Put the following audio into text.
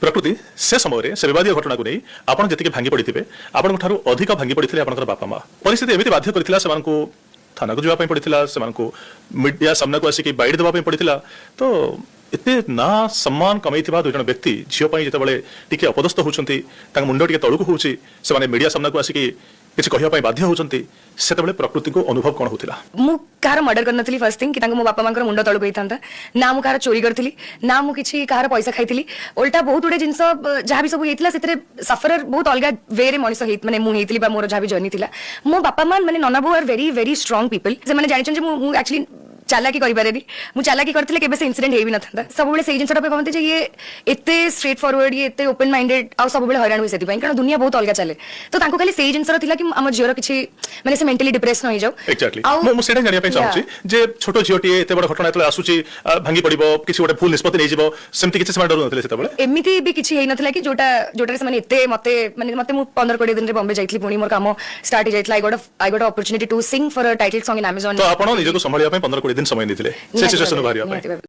प्रकृति से समय से विवाद घटना को नहीं आपन जति भांगी पड़े आपण अधिक भांगी पड़े आप बापा माँ परिस्थिति एमती बाध्य करता थाना को जावाई पड़ता से मीडिया सामना को आसिक बाइट देवाई पड़ता तो एते ना सम्मान कमई दुई जन व्यक्ति झील जिते अपदस्थ होती मुंड टे तलू हो मीडिया सामना को आसिक किसी कहवाई बाध्य होती से प्रकृति को अनुभव कौन होता मु कार मर्डर करनथली फर्स्ट थिंग कि मो बापा मांकर मुंड तळु गई था ना मु कार चोरी करथली ना मु किछि कार पैसा खाइथली उल्टा बहुत गुडे जिंस जहाँ भी सब हेतला सेतरे सफरर बहुत अलग वे रे मनिस हेत माने मु हेतली बा मोर जहाँ भी जर्नी थिला मो बापा मान माने नना बो are very very strong people जे माने जानिछन जे मु एक्चुअली चालाकी करि पारेनी मु चालाकी करथिले केबे से इंसिडेंट हेबी नथंदा सब बेले से जिंसटा पे कहते जे ये एते स्ट्रेट फॉरवर्ड ये एते ओपन माइंडेड आ सब बेले हैरान होई सेति कारण दुनिया बहुत अलग चले तो तांको खाली से जिंसरा थिला कि हम जियोर किछि माने से मेंटली डिप्रेस न होई जाऊ एक्जेक्टली मु सेटा जानिया पे चाहूची जे छोटो जियोटी एते बड़ घटना एतले आसुची भांगी पड़िबो किछि गोटे भूल निष्पत्ति नै जिवो सेमति किछि समय डर नथले सेता बेले एमिति भी किछि हेई नथला कि जोटा से माने एते मते मु 15-20 दिन रे बॉम्बे जाइथली पुणी मोर काम स्टार्ट हो जाइथला I got opportunity to sing for a title song in Amazon तो आपण निजको संभालिया पे 15-20 दिन समय निथिले से सिचुएशन बाहरिया पे